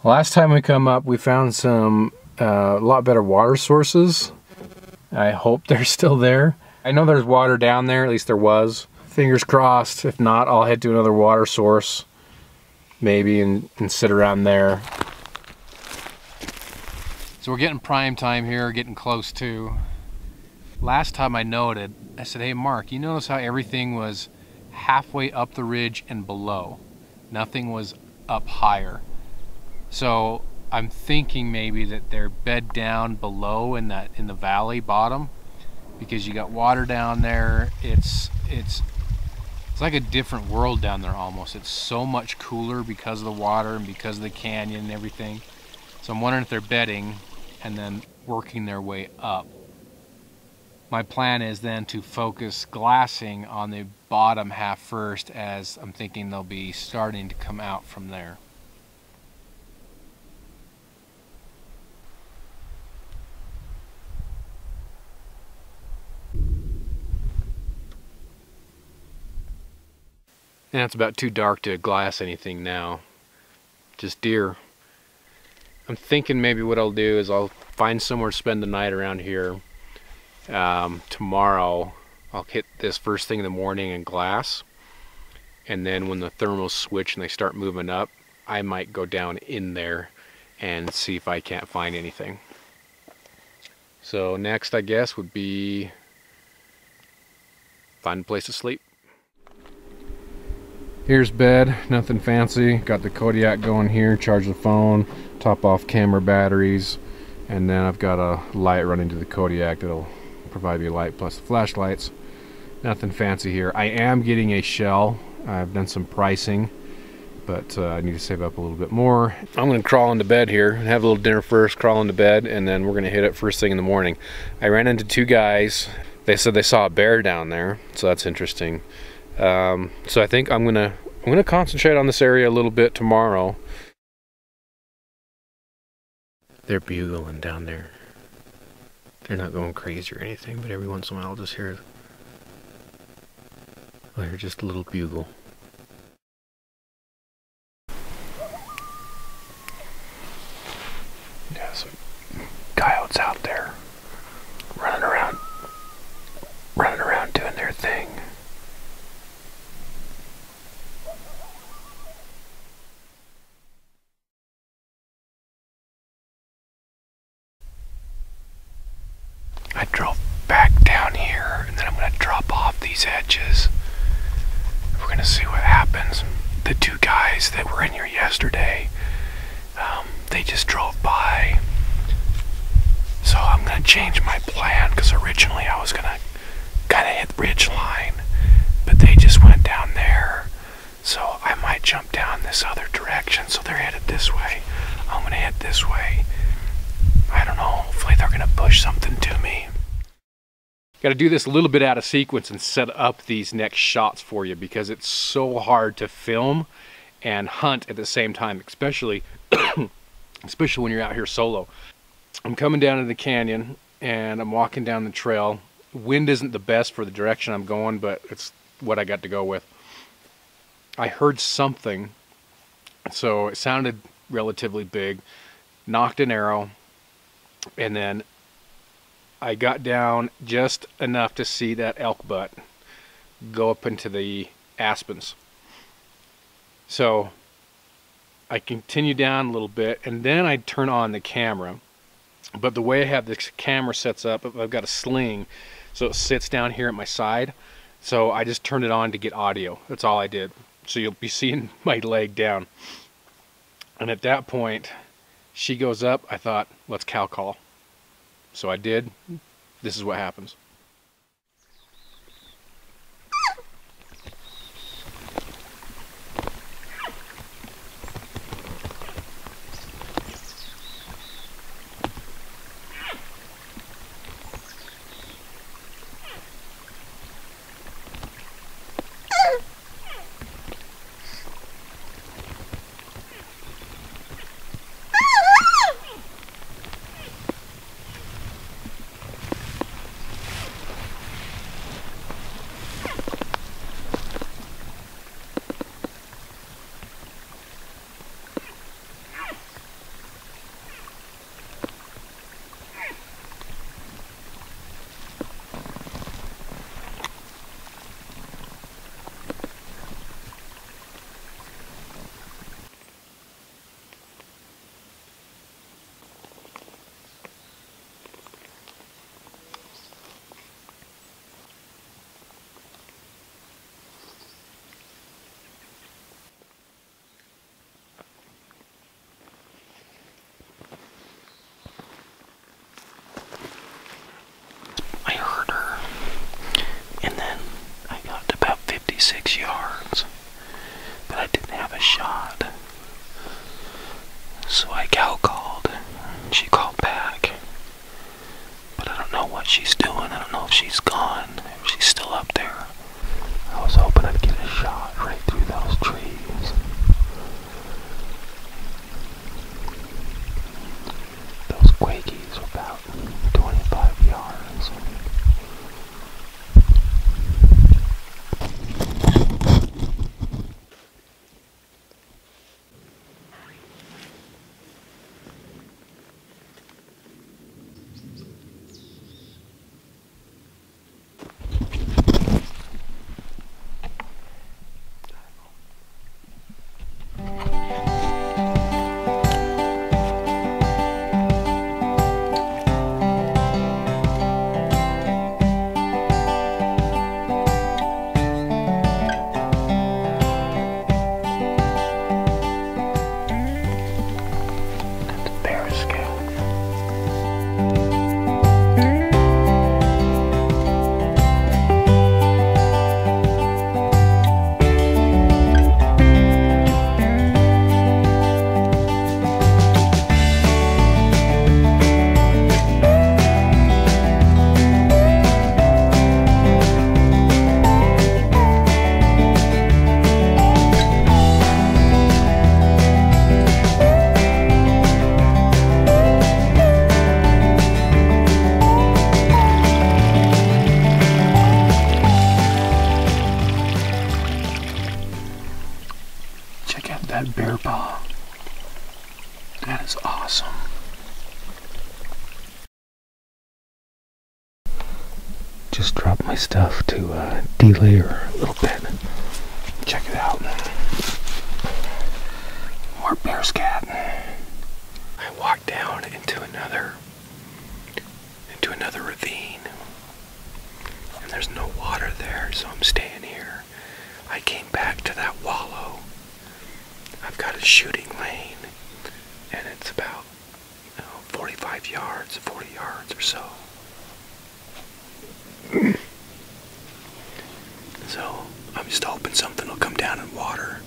Last time we come up, we found some a lot better water sources. I hope they're still there. I know there's water down there, at least there was. Fingers crossed. If not, I'll head to another water source, maybe, and sit around there. So we're getting prime time here, getting close to. Last time I noted, I said, hey Mark, you notice how everything was halfway up the ridge and below? Nothing was up higher. So I'm thinking maybe that they're bed down below in the valley bottom, because you got water down there. It's like a different world down there almost. It's so much cooler because of the water and because of the canyon and everything. So I'm wondering if they're bedding and then working their way up. My plan is then to focus glassing on the bottom half first, as I'm thinking they'll be starting to come out from there. And it's about too dark to glass anything now. Just deer. I'm thinking maybe what I'll do is I'll find somewhere to spend the night around here. Tomorrow I'll hit this first thing in the morning and glass. And then when the thermals switch and they start moving up, I might go down in there and see if I can't find anything. So next, I guess, would be find a place to sleep. Here's bed, nothing fancy. Got the Kodiak going here, charge the phone, top off camera batteries, and then I've got a light running to the Kodiak that'll provide me light plus the flashlights. Nothing fancy here. I am getting a shell. I've done some pricing, but I need to save up a little bit more. I'm gonna crawl into bed here, have a little dinner first, crawl into bed, and then we're gonna hit it first thing in the morning. I ran into two guys. They said they saw a bear down there, so that's interesting. So I think I'm gonna concentrate on this area a little bit tomorrow. They're bugling down there. They're not going crazy or anything, but every once in a while I'll just hear just a little bugle. Yeah, some coyotes out there running around doing their thing. I drove back down here, and then I'm going to drop off these edges. We're going to see what happens. The two guys that were in here yesterday, they just drove by. So I'm going to change my plan, because originally I was going to kind of hit ridge line, but they just went down there. So I might jump down this other direction. So they're headed this way. I'm going to head this way. I don't know, hopefully they're going to push something to me. Got to do this a little bit out of sequence and set up these next shots for you, because it's so hard to film and hunt at the same time, especially when you're out here solo. I'm coming down to the canyon and I'm walking down the trail. Wind isn't the best for the direction I'm going, but it's what I got to go with. I heard something, so it sounded relatively big, knocked an arrow, and then I got down just enough to see that elk butt go up into the aspens. So I continue down a little bit, and then I turn on the camera. But the way I have this camera sets up, I've got a sling, so it sits down here at my side. So I just turned it on to get audio. That's all I did. So you'll be seeing my leg down. And at that point, she goes up. I thought, let's cow call. So I did. This is what happens. So I cow called, and she called back. But I don't know what she's doing. I don't know if she's gone, if she's still up there. I was hoping I'd get a shot right through those trees. Those quakies are about 25 yards. Check out that bear paw. That is awesome. Just dropped my stuff to delayer a little bit. Check it out. More bear scat. I walked down into another ravine, and there's no water there, so I'm staying here. I came back to that wallow. I've got a shooting lane, and it's about 45 yards, 40 yards or so. So I'm just hoping something will come down in water.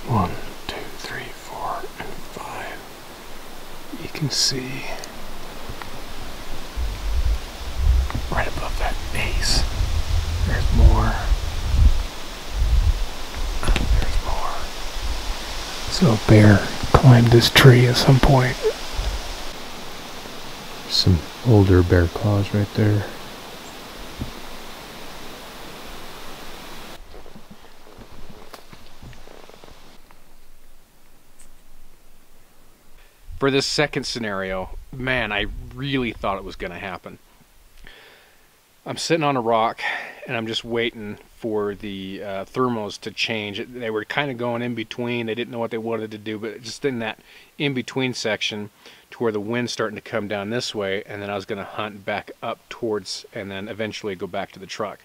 One, two, three, 4, and 5. You can see right above that base. There's more. There's more. So a bear climbed this tree at some point. Some older bear claws right there. For this second scenario, man, I really thought it was going to happen. I'm sitting on a rock, and I'm just waiting for the thermals to change. They were kind of going in between. They didn't know what they wanted to do, but just in that in-between section to where the wind's starting to come down this way, and then I was going to hunt back up towards, and then eventually go back to the truck.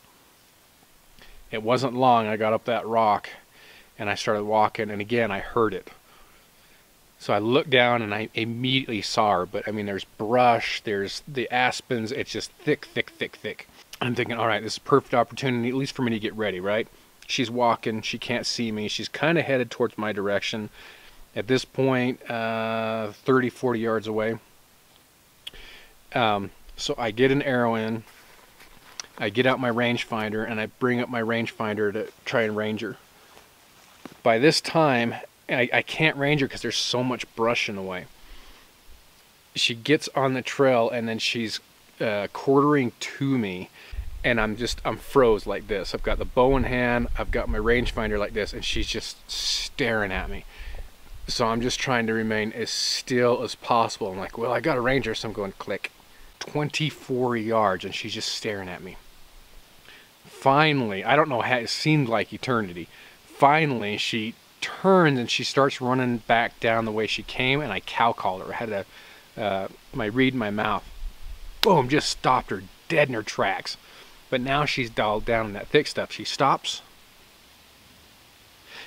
It wasn't long. I got up that rock, and I started walking, and again, I heard it. So I looked down and I immediately saw her, but I mean, there's brush, there's the aspens, it's just thick, thick, thick, thick. I'm thinking, all right, this is a perfect opportunity, at least for me to get ready, right? She's walking, she can't see me, she's kind of headed towards my direction. At this point, 30, 40 yards away. So I get an arrow in, I get out my rangefinder, and I bring up my rangefinder to try and range her. By this time, I can't range her because there's so much brush in the way. She gets on the trail and then she's quartering to me, and I'm froze like this. I've got the bow in hand, I've got my rangefinder like this, and she's just staring at me. So I'm just trying to remain as still as possible. I'm like, well, I got a ranger, so I'm going click. 24 yards, and she's just staring at me. Finally, I don't know how, it seemed like eternity. Finally, she turns and she starts running back down the way she came, and I cow called her. I had my reed in my mouth. Boom, just stopped her dead in her tracks. But now she's dialed down in that thick stuff. She stops,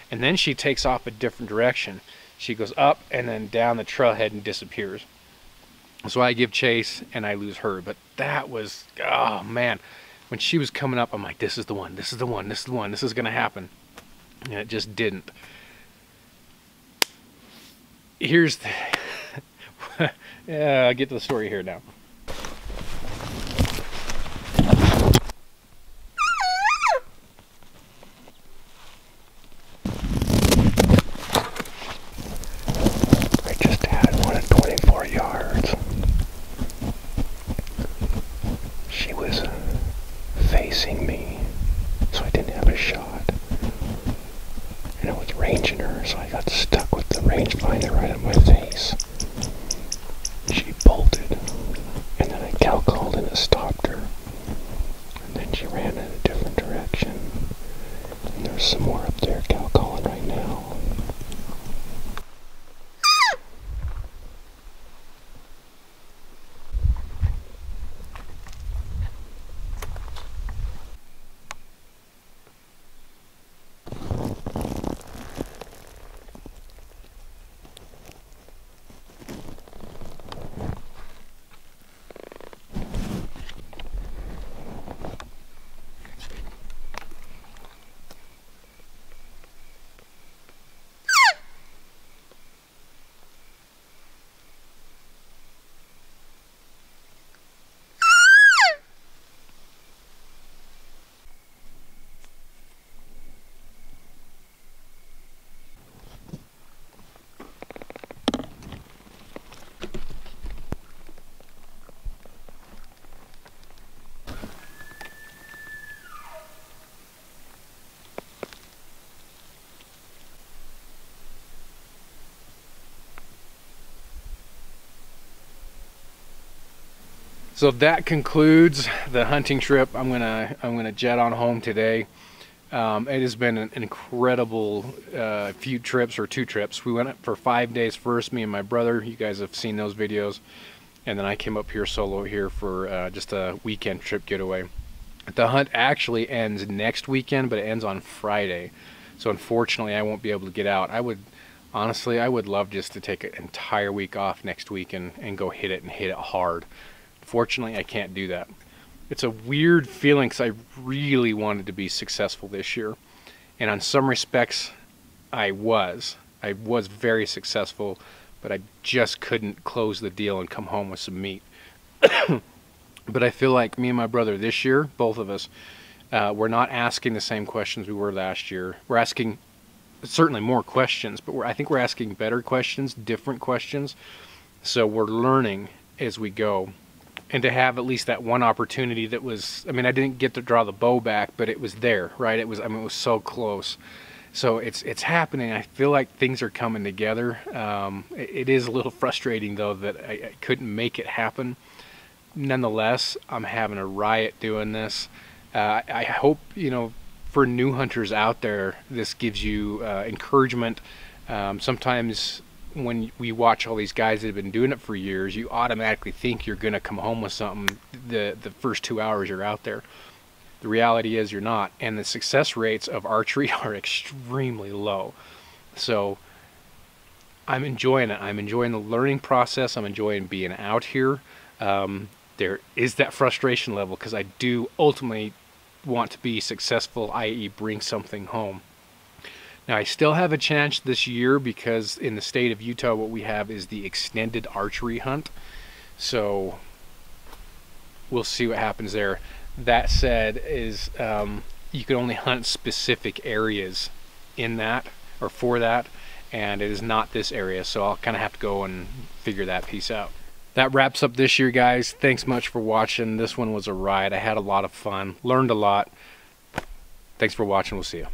and then she takes off a different direction. She goes up and then down the trailhead and disappears. So I give chase and I lose her. But that was, oh man, when she was coming up, I'm like, this is the one, this is the one, this is the one, this is gonna happen. And it just didn't. Here's the I'll get to the story here now. I just had one at 24 yards. She was facing me, so I didn't have a shot. And I was ranging her, so I got stuck with the rangefinder right at my face. She bolted, and then I cow called and it stopped her. And then she ran in a different direction. And there's some more up there cow calling right now. So that concludes the hunting trip. I'm gonna jet on home today. It has been an incredible few trips, or 2 trips. We went up for 5 days first, me and my brother. You guys have seen those videos. And then I came up here solo here for just a weekend trip getaway. The hunt actually ends next weekend, but it ends on Friday. So unfortunately, I won't be able to get out. Honestly, I would love just to take an entire week off next week and go hit it hard. Fortunately, I can't do that. It's a weird feeling because I really wanted to be successful this year. And on some respects, I was very successful, but I just couldn't close the deal and come home with some meat. But I feel like me and my brother this year, both of us, we're not asking the same questions we were last year. We're asking certainly more questions, but I think we're asking better questions, different questions. So we're learning as we go. And to have at least that one opportunity that was, I mean, I didn't get to draw the bow back, but it was there, right? It was, I mean, it was so close. So it's happening. I feel like things are coming together. It is a little frustrating though that I couldn't make it happen. Nonetheless, I'm having a riot doing this. I hope, you know, for new hunters out there, this gives you encouragement. Sometimes when we watch all these guys that have been doing it for years, you automatically think you're going to come home with something the first 2 hours you're out there. The reality is you're not, and the success rates of archery are extremely low. So I'm enjoying it. I'm enjoying the learning process. I'm enjoying being out here. There is that frustration level because I do ultimately want to be successful, i.e. bring something home. Now I still have a chance this year because in the state of Utah what we have is the extended archery hunt. So we'll see what happens there. That said, is you can only hunt specific areas in that or for that, and it is not this area, so I'll kind of have to go and figure that piece out. That wraps up this year, guys. Thanks much for watching. This one was a ride. I had a lot of fun, learned a lot. Thanks for watching. We'll see you.